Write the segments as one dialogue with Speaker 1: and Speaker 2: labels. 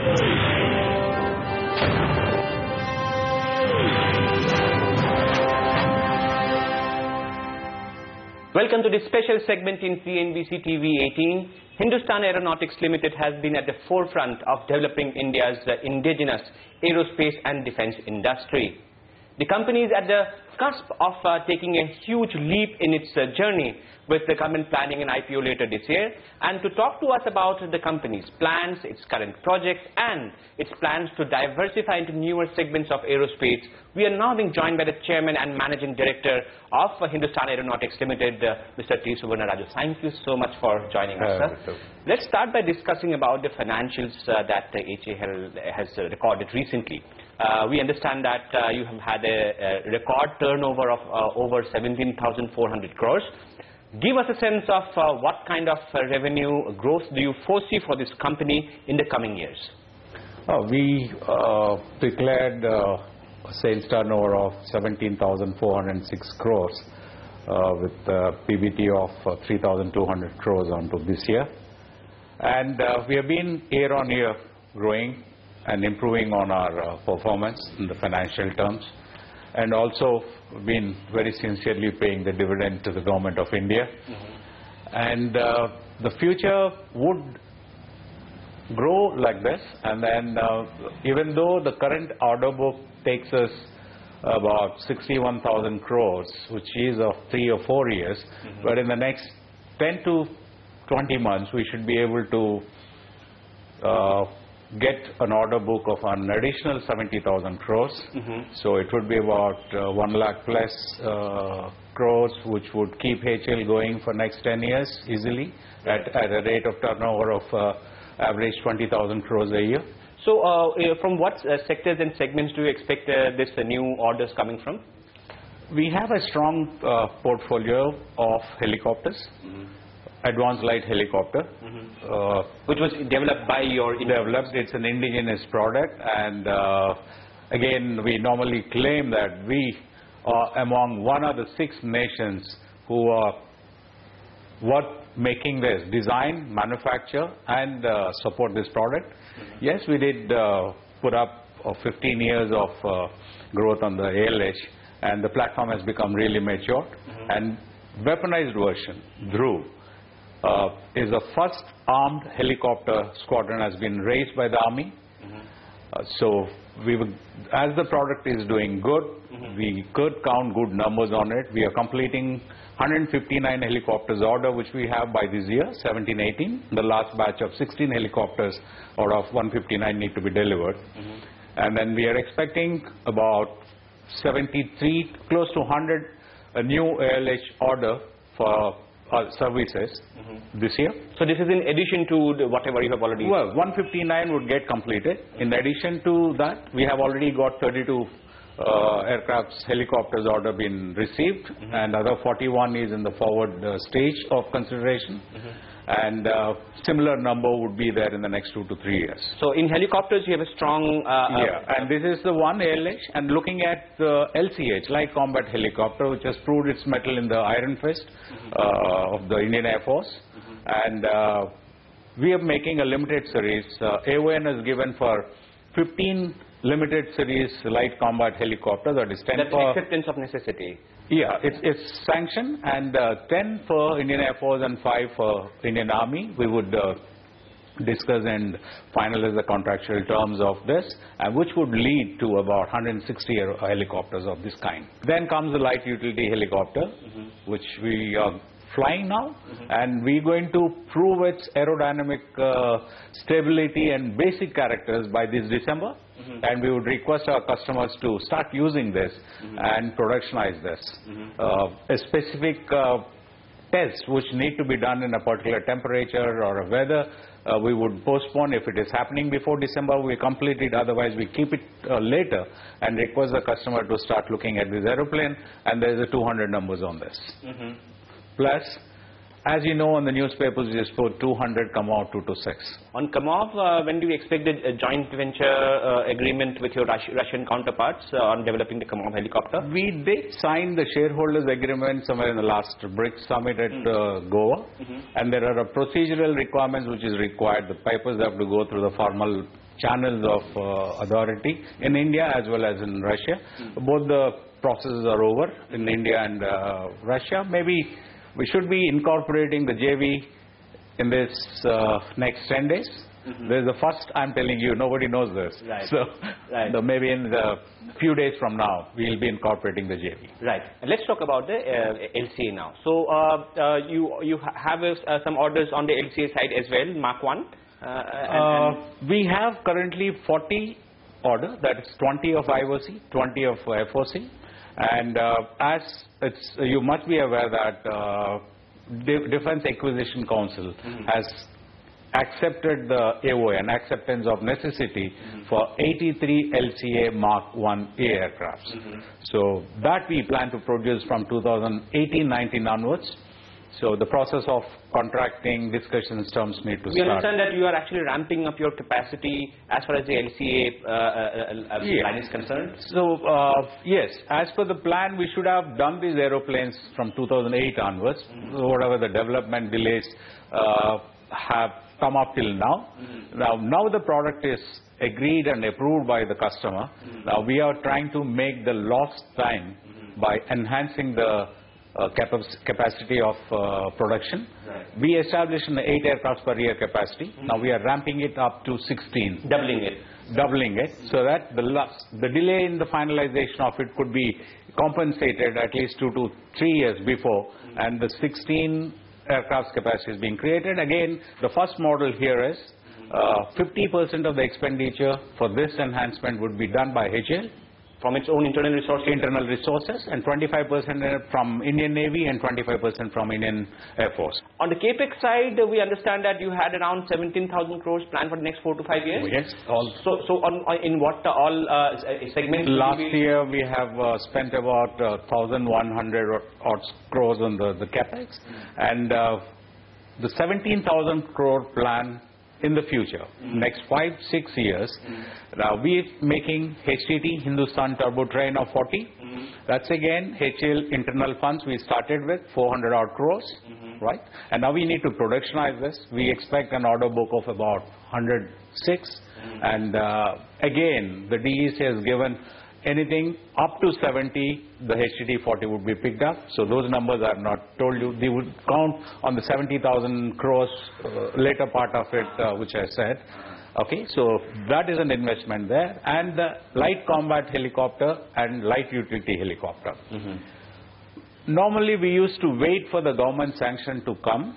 Speaker 1: Welcome to this special segment in CNBC TV 18. Hindustan Aeronautics Limited has been at the forefront of developing India's indigenous aerospace and defense industry. The company is at the cusp of taking a huge leap in its journey, with the government planning an IPO later this year. And to talk to us about the company's plans, its current projects, and its plans to diversify into newer segments of aerospace, we are now being joined by the Chairman and Managing Director of Hindustan Aeronautics Limited, Mr. T. Suvarna. Raju, thank you so much for joining us, sir. Let's start by discussing about the financials that HAL has recorded recently. We understand that you have had a record turnover of over 17,400 crores. Give us a sense of what kind of revenue growth do you foresee for this company in the coming years?
Speaker 2: We declared a sales turnover of 17,406 crores with PBT of 3,200 crores onto this year. And we have been year on year growing and improving on our performance in the financial terms, and also been very sincerely paying the dividend to the government of India. And the future would grow like this, and then even though the current order book takes us about 61,000 crores, which is of 3 or 4 years, but in the next 10 to 20 months we should be able to get an order book of an additional 70,000 crores. So it would be about 1 lakh plus crores, which would keep HAL going for next 10 years easily at a rate of turnover of average 20,000 crores a year.
Speaker 1: So from what sectors and segments do you expect this new orders coming from?
Speaker 2: We have a strong portfolio of helicopters. Advanced light helicopter,
Speaker 1: which was developed by your...
Speaker 2: It's an indigenous product, and again, we normally claim that we are among one of the 6 nations who are making this design, manufacture, and support this product. Yes, we did put up 15 years of growth on the ALH, and the platform has become really mature. And weaponized version, Dhruv, is the first armed helicopter squadron has been raised by the Army. So we would, as the product is doing good, we could count good numbers on it. We are completing 159 helicopters order, which we have by this year, 17-18. The last batch of 16 helicopters out of 159 need to be delivered. And then we are expecting about 73, close to 100 a new ALH order for services this year.
Speaker 1: So this is in addition to whatever you have already...
Speaker 2: Well, 159 would get completed. In addition to that, we have already got 32 aircrafts, helicopters order been received, and other 41 is in the forward stage of consideration. And similar number would be there in the next 2 to 3 years.
Speaker 1: So in helicopters you have a strong...
Speaker 2: and this is the one ALH, and looking at the LCH, Light Combat Helicopter, which has proved its mettle in the Iron Fist of the Indian Air Force. And we are making a limited series. AON has given for 15 limited series light combat helicopter, that is 10
Speaker 1: That's
Speaker 2: for...
Speaker 1: acceptance of necessity.
Speaker 2: Yeah, it's sanctioned, and 10 for Indian Air Force and 5 for Indian Army. We would discuss and finalize the contractual terms of this, which would lead to about 160 helicopters of this kind. Then comes the light utility helicopter, which we are flying now, and we're going to prove its aerodynamic stability and basic characters by this December. And we would request our customers to start using this and productionize this. A specific tests which need to be done in a particular temperature or a weather, we would postpone. If it is happening before December, we complete it. Otherwise, we keep it later and request the customer to start looking at this aeroplane, and there is a 200 numbers on this. Plus, as you know, in the newspapers, we just put 200 Kamov 226.
Speaker 1: On Kamov, when do you expect a joint venture agreement with your Russian counterparts on developing the Kamov helicopter?
Speaker 2: We did sign the shareholders agreement somewhere in the last BRICS summit at Goa, and there are procedural requirements which is required. The papers have to go through the formal channels of authority in India as well as in Russia. Both the processes are over in India and Russia. Maybe we should be incorporating the JV in this next 10 days. This is the first, I'm telling you, nobody knows this.
Speaker 1: Right.
Speaker 2: So
Speaker 1: right.
Speaker 2: maybe in the few days from now, we'll be incorporating the JV.
Speaker 1: Right. Let's talk about the LCA now. So you have some orders on the LCA side as well, Mark 1.
Speaker 2: We have currently 40 orders, that is 20 of IOC, 20 of FOC. And as you must be aware that Defence Acquisition Council has accepted the AOA, an acceptance of necessity for 83 LCA Mark 1A aircrafts. So that we plan to produce from 2018-19 onwards. So the process of contracting discussions terms need to start.
Speaker 1: We understand that you are actually ramping up your capacity as far as the LCA plan is concerned.
Speaker 2: So yes, as per the plan, we should have done these aeroplanes from 2008 onwards. Whatever the development delays have come up till now. Now the product is agreed and approved by the customer. Now we are trying to make the lost time by enhancing the capacity of production.
Speaker 1: Right.
Speaker 2: We established an 8 aircraft per year capacity. Now we are ramping it up to 16. Doubling it, so that the delay in the finalization of it could be compensated at least 2 to 3 years before, and the 16 aircraft capacity is being created. Again, the first model here is 50% of the expenditure for this enhancement would be done by HAL
Speaker 1: from its own internal resources,
Speaker 2: and 25% from Indian Navy and 25% from Indian Air Force.
Speaker 1: On the capex side, we understand that you had around 17,000 crores planned for the next 4 to 5 years.
Speaker 2: Yes.
Speaker 1: So in what all segments?
Speaker 2: Last year we have spent about 1,100 odd crores on the capex, and the 17,000 crore plan in the future, next 5-6 years. Now we are making HTT, Hindustan Turbo Train of 40. That's again HAL internal funds we started with, 400 odd crores, right? And now we need to productionize this. We expect an order book of about 106. And again, the DEC has given anything up to 70, the HTT 40 would be picked up. So those numbers I have not told you. They would count on the 70,000 crores later part of it, which I said. Okay, so that is an investment there. And the light combat helicopter and light utility helicopter. Normally we used to wait for the government sanction to come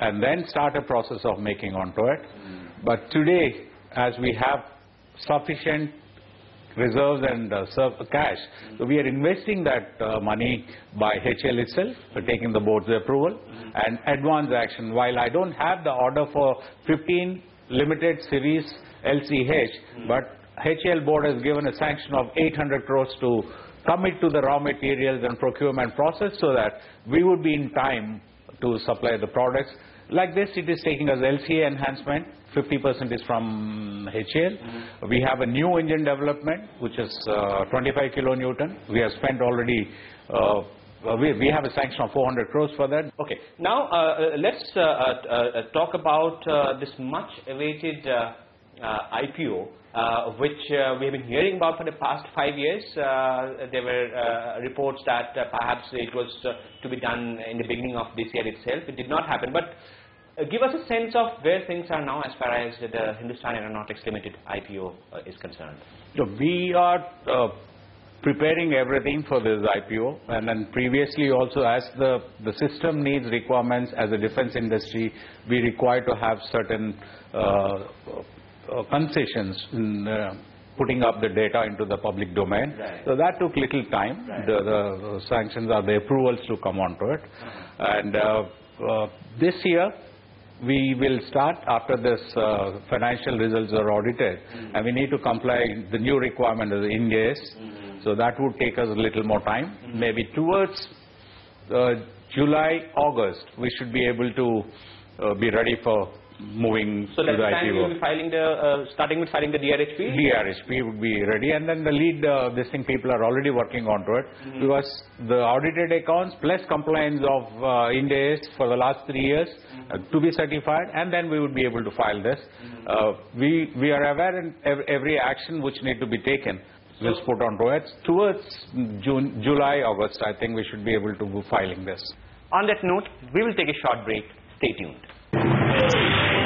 Speaker 2: and then start a process of making onto it. But today, as we have sufficient reserves and cash, so we are investing that money by HAL itself, taking the board's approval and advance action. While I don't have the order for 15 limited series LCH, but HAL board has given a sanction of 800 crores to commit to the raw materials and procurement process, so that we would be in time to supply the products. Like this, it is taking us LCA enhancement, 50% is from HAL. We have a new engine development, which is 25 kilonewton. We have spent already, we have a sanction of 400 crores for that.
Speaker 1: Okay, now let's talk about this much awaited IPO, which we have been hearing about for the past 5 years. There were reports that perhaps it was to be done in the beginning of this year itself. It did not happen, but give us a sense of where things are now as far as the Hindustan Aeronautics Limited IPO is concerned.
Speaker 2: So we are preparing everything for this IPO, and then previously also, as the system needs requirements as a defense industry, we require to have certain concessions in putting up the data into the public domain.
Speaker 1: Right.
Speaker 2: So that took little time. Right. The sanctions or the approvals to come onto it. And this year, we will start after this financial results are audited, and we need to comply the new requirement of the Ind AS. So that would take us a little more time. Maybe towards July, August, we should be able to be ready for moving
Speaker 1: so
Speaker 2: to the
Speaker 1: time you
Speaker 2: IPO.
Speaker 1: will be filing the, starting with filing the DRHP?
Speaker 2: DRHP would be ready, and then the lead people are already working onto it, because the audited accounts plus compliance of Ind AS for the last 3 years to be certified, and then we would be able to file this. We are aware in every action which need to be taken is put onto it. Towards July, August, I think we should be able to be filing this.
Speaker 1: On that note, we will take a short break. Stay tuned.